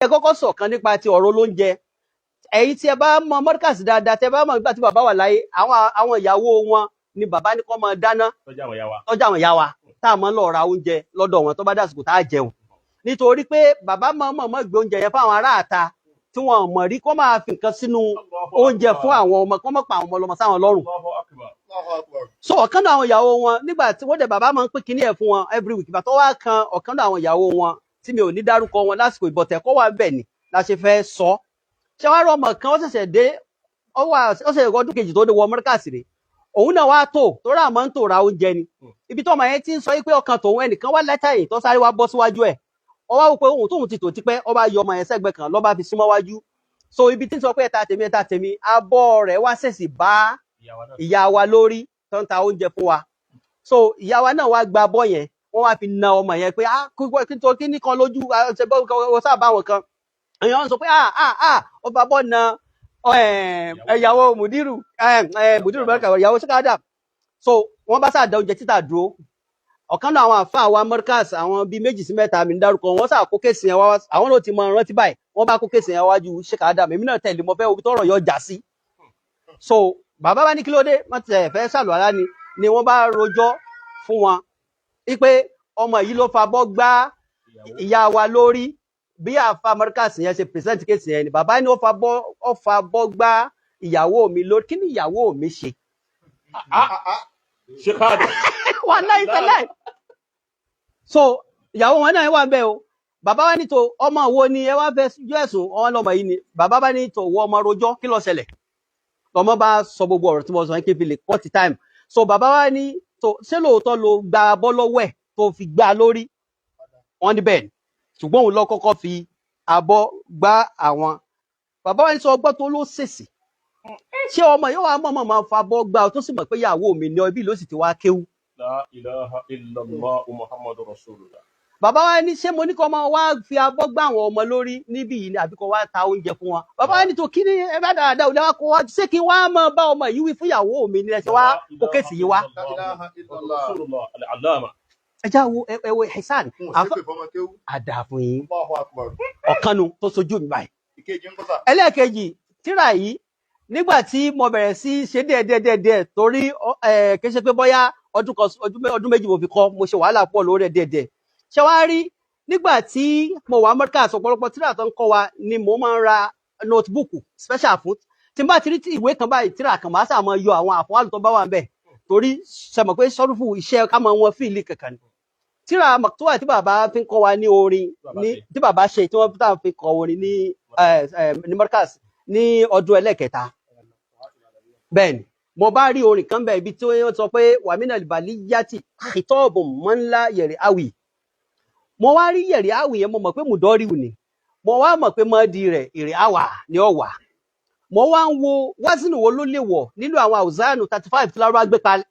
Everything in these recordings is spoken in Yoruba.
ẹ kọ́kọ́ sọ̀kan nípa ti ọ̀rọ̀ olóúnjẹ. Ẹ̀yin tí ẹ bá mọ Markaz dáadáa, tẹ bá mọ̀ nígbà tí bàbá wà láyé, àwọn ìyàwó wọn ni bàbá ní kó máa dáná tọ́jà àwọn ìyá wa tá a máa lọ ra oúnjẹ lọ́dọ̀ wọn tó bá dàsìkò tá a jẹun. Nítorí pé bàbá mọ̀ gbé oúnjẹ yẹn fáwọn aráàta tí wọn mọ̀ rí kó máa fi nǹkan sínú oúnjẹ fún àwọn ọmọ kó má pa àwọn ọmọ lọ́mọ sáwọn lọ́rùn. So ọ̀kan náà àwọn ìyàwó wọn nígbà tí wọ́n dẹ̀ bàbá máa ń pín kíní ẹ̀ fún wọn every week, ìgbà tó wá kan ọ̀kan náà àwọn ìyàwó wọn tí mi ò ní dárúkọ wọn lásìkò ìbọ̀tẹ̀ kọ́ wà bẹ́ẹ̀ ni la ṣe fẹ́ sọ. Ṣé wàá rọ ọmọ kan ó ṣẹ̀ṣẹ̀ dé ọdún kejì tó dé wọ Markaz rè, òun náà wá tó rà máa ń tò ra oúnjẹ ni. Ibi tó ọmọ yẹn ti ń sọ pé ọkàn tòun ẹnìkan wá lẹ́tà yìí tó sáré wá bọ́ síwájú ẹ̀, ó wá wò pé òun tóun ti tò tipẹ́, ó bá yọ ọmọ yẹn sẹ́gbẹ̀ẹ́ kan ló bá fi súnmọ́ wájú. So ibi tí ń sọ pé ẹ̀ta tèmi abọ́ rẹ̀ wá ṣèṣì bá ìyá wa lórí tó ń ta oúnjẹ fún wa. So ìyá wa náà wá gba abọ́ yẹn, wọ́n wá fi na ọmọ yẹn pé kí ní kan lójú ọ sábà wọn kan. Èèyàn sọ pé ọba bọ́ na ìyàwó mùdírù Markaz ìyàwó Sheikh Adam. So wọ́n bá sáà da oúnjẹ títà dúró. Ọ̀kan náà àwọn àfáà wa Markaz àwọn bíi 2 sí 3 mi ń dárúkọ, wọ́n sáà kó kéèsì yẹn wá, àwọn ló ti mọ rántí báyìí, wọ́n bá kó kéèsì yẹn wájú Sheikh Adam. Èmi náà tẹ̀lé mo fẹ́ obi tọ́rọ̀ yọ jà sí. So bàbá bá ní kí ló dé, wọ́n ti fẹ́ sàlùwàlá ni wọ́n bá rojọ́ fún wọn wípé ọmọ yìí ló fa bọ́ gbá ìyá wa lórí. Bí àfa Markaz yẹn ṣe present kéèsì yẹn ni bàbá ní ó fa bọ́ gbá ìyàwó mi lórí. Kí ni ìyàwó mi ṣe? Wallahi tallahi. So ìyàwó wọn náà wà bẹ́ẹ̀ o. Bàbá wa ní tó ọmọ wo ni ẹ wá fẹ́ yọ ẹ̀sùn ọmọ lọmọ yìí ni. Bàbá bá ní tó wọ ọmọ rojọ́ kí ló ṣẹlẹ̀. Ọmọ bá sọ gbogbo ọ̀rọ̀ tí mo sọ kí n fi lè cut time. So bàbá wa ní tó ṣé lóòótọ́ ló gba abọ́ lọ́wọ́ ẹ̀ tó fi gbá lórí. Wọ́n ní bẹ́ẹ̀ ni, ṣùgbọ́n òun lọ kọ́kọ́ fi abọ́ gbá àwọn. Bàbá wa ní sọ ọgbọ́n tó ló ṣèṣì. Ṣé ọmọ yóò wá mọ̀mọ́ máa fa abọ́ gbá ọ tó sì mọ̀ pé ìyàwó mi ni ibi ló sì ti wá kéwú. La ilaha illallah Muhammadu Rasulullah. Bàbá wa ní ṣé mo ní kó máa wá fi abọ́ gbá àwọn ọmọ lórí níbí yìí ni àbí kó wá ta oúnjẹ fún wọn. Bàbá wa ní tó kí ni ẹ bá dáadáa ò lẹ́wọ́ kó wá ṣé kí wọ́n á máa bá ọmọ yìí wí fún ìyàwó mi ni ẹ ṣe wá kó kéèsì yìí wá. Ẹ já wo ẹwọ Hisan àdàfún yìí ọ̀kanu tó sojú mi báyìí. Ẹlẹ́ẹ̀kejì tíra yìí nígbà tí mo bẹ̀rẹ̀ sí ṣe díẹ̀ torí kì í ṣe pé bóyá ọdún méjì mo fi kọ́, mo ṣe wàhálà pọ̀ lórí ẹ̀ díẹ̀. Ṣé wàá rí nígbà tí mo wà Markaz ọ̀pọ̀lọpọ̀ tíra tó ń kọ́ wa ni mo máa ń ra notebook special fún. Tí n bá ti rí ìwé kan báyìí tíra kan máa sàmọ́ yọ àwọn àfọwálù tó bá wà ń bẹ̀ torí ṣẹmọ̀ pé sọ́rùfù iṣẹ́ ká máa wọn fíìlì kankan ni. Tíra Maktuba tí bàbá fi ń kọ́ wa ní orin tí bàbá ṣe tí wọ́n fi kọ́ orin ní Markaz ní ọdún ẹlẹ́kẹta. Bẹ́ẹ̀ni mo bá rí orin kan bẹ́ẹ̀ ibi tí wọ́n sọ pé wàmínà ìbàlíyàtì khitọ́ọ̀bù mọ́ńlá yẹ̀rì áwì. Mo wá rí yẹ̀rì áwì yẹn mo mọ̀ pé mùdọ́rìwù ni, mo wá mọ̀ pé mọ́ọ̀dì rẹ̀ èrè àwà ni ó wà. Mo wá ń wo wázínù wo ló lè wọ̀ nínú àwọn àwùzánù 35 tí lárúbá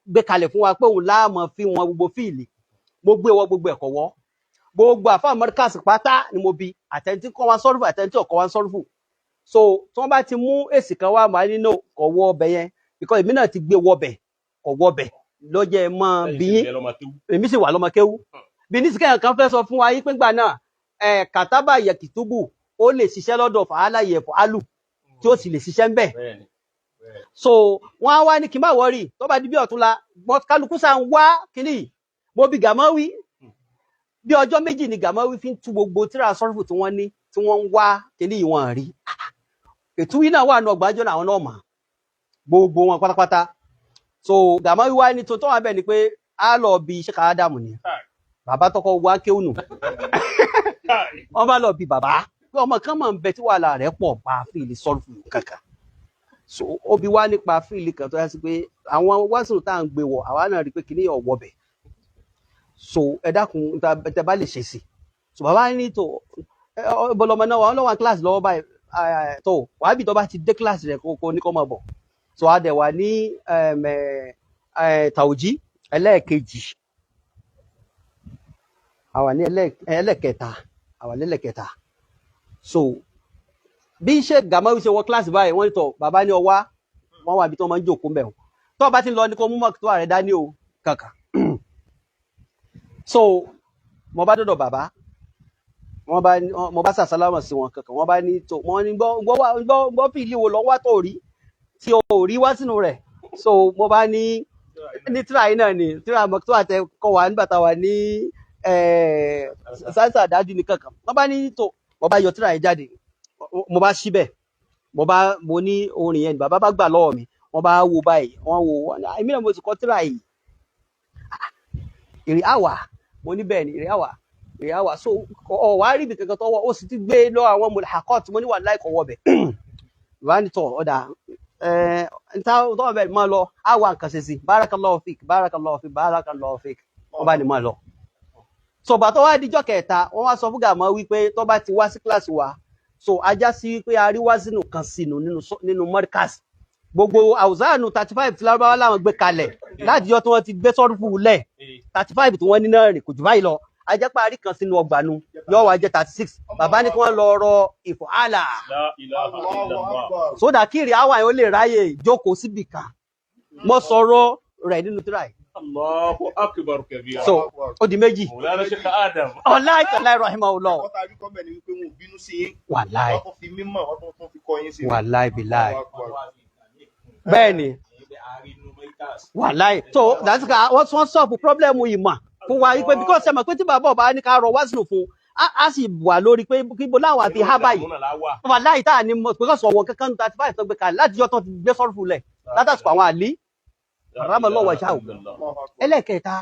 gbé kalẹ̀ fún wa pé òun láàmọ̀ fi wọn gbogbo fíìlì. Mo gbé wọ gbogbo ẹ̀kọ́ wọ́. Gbogbo àfáà Markaz pátá ni mo bi àtẹ̀ntí kọ́ wa sọ́rùfù àtẹ̀ntí ọ̀kọ́ wa sọ́rùfù. So tí wọ́n bá ti mú èsì kan wá màá nínú kọ̀ wọ ọbẹ̀ yẹn because èmi náà ti gbé wọbẹ̀ kọ̀ wọbẹ̀ lọ́jọ́ ẹ̀ mọ́ bí yín èmi sì wà lọ́mọ kéwú. Bí ní sikẹ́yàn kan fẹ́ sọ fún wa yí pé ńgbà náà kàtábà yẹ̀kìtúbù ó lè ṣiṣẹ́ lọ́dọ̀ fàálà yẹ̀fọ́ álù tí ó sì lè ṣiṣẹ́ ń bẹ̀. So wọ́n á wá ní kí n má wọ́rì tó bá di bí ọ̀túnla kálukú sá ń wá kínní mo bi Gàmáwí bí ọjọ́ méjì ni Gàmáwí fi ń tú gbogbo tíra sọ́rùfù tí wọ́n ní tí wọ́n ń wá kínní yìí wọ́n rí. Ètú yìí náà wà ní ọgbàjọ́ náà àwọn náà mà gbogbo wọn pátápátá. So Gàmáwí wá ní tó wà bẹ́ẹ̀ ni pé á lọ bí Sheikh Adam ni bàbá tọkọ wá kéwù nù wọ́n bá lọ bí bàbá pé ọmọ kan máa ń bẹ tí wàhálà rẹ̀ pọ̀ bá fíìlì sọ́rùfù kankan. So ó bi wá nípa fíìlì kan tó yẹ sí pé àwọn wásùn tá à ń gbé wọ̀ àwa náà rí pé kìíní ọ̀wọ́ bẹ̀. So ẹ dákun tẹ bá lè ṣe sí. So bàbá ní tó bọlọmọ náà wọn lọ́wọ́ kíláàsì lọ́wọ́ báyìí tó wàá bí tó bá ti dé kíláàsì rẹ̀ kó ní kó máa bọ̀. So a dẹ̀ wà ní tàwùjí ẹlẹ́ẹ̀kejì àwa ní ẹlẹ́ẹ̀kẹta. So bí iṣẹ́ Gàmáwí ṣe wọ kíláàsì báyìí wọ́n ní tọ̀ bàbá ní ọwá wọ́n wà bí tó máa ń jòkó mẹ́wọ̀n tó bá ti ń lọ ní kó mú mọ́ tó rẹ̀ dání o kàkà. So mo bá dọ́dọ̀ bàbá wọ́n bá mo bá sàsálámà sí wọn kankan wọ́n bá ní tó wọ́n ní gbọ́ fìlí wo lọ wá tó rí tí o rí wá sínú rẹ̀ so mo bá ní tíra yìí náà ni tíra mọ̀ tó àtẹ kọ wà nígbà tá a wà ní sáńsà dájú ní kankan wọ́n bá ní tó mo bá yọ tíra yìí jáde mo bá síbẹ̀ mo ní orin yẹn ni bàbá bá gbà lọ́wọ́ mi wọ́n bá wo báyìí wọ́n wo èmi náà mo ti kọ tíra yìí èrè àwà mo ní bẹ́ẹ̀ ni èrè àwà so wàá rí ibi kankan tọwọ́ ó sì ti gbé lọ àwọn mulhaqat mo ní wà láìkọ̀ wọ̀ bẹ̀ wà ní tọ̀ ọ̀dà tọ́wọ́ bẹ́ẹ̀ máa lọ àwà nǹkan ṣe sí barakallahu fik wọ́n bá ní máa lọ. sọ̀gbà tó wá díjọ́ kẹta wọ́n wá sọ fún gàmọ́ wípé tó bá ti wá sí kíláàsì wa so ajá sí wípé a rí wázínù kan sínú nínú Markaz gbogbo àwùzánù 35 tí lárúbáwá láwọn gbé kalẹ̀ láti yọ tí wọ́n ti gbé sọ́rùfù lẹ̀ 35 tí wọ́n ní náà rìn kò jù báyìí lọ ajẹ́pá rí kan sínú ọgbà nu yóò wá jẹ́ 36 bàbá ní kí wọ́n lọ rọ ìfọ̀ àlà sódà kiri àwọn àyàn ó lè ráyè jókòó síbì kan mọ́ sọ̀rọ̀ rẹ̀ nínú tíráì. Allahu akbar kabira. So ó di méjì. Mọ̀lánà Sheikh Adam. Wallahi ta'ala rahimahullah. Wọ́n ta rí kọ́mẹ̀ ní wípé wọn ò bínú sí yín. Wallahi. Wọ́n tún fi mímọ̀ wọ́n tún fi kọ́ yín sí. Wallahi billahi. Bẹ́ẹ̀ni. Wallahi. So that's wọ́n solve problem ìmọ̀ fún wa pé because ẹ mọ̀ pé tí bàbá ọba ní ká rọ wázìnù fún a sì wà lórí pé kíbo láwọn àti ha báyìí. Wallahi tá ní because ọ̀wọ̀n kankan 35 tó gbé kalẹ̀ láti yọ tán ti gbé sọ́rùfù lẹ̀ látàsùpọ̀ àwọn àlí. Ramallahu wajhahu. Ẹlẹ́kẹta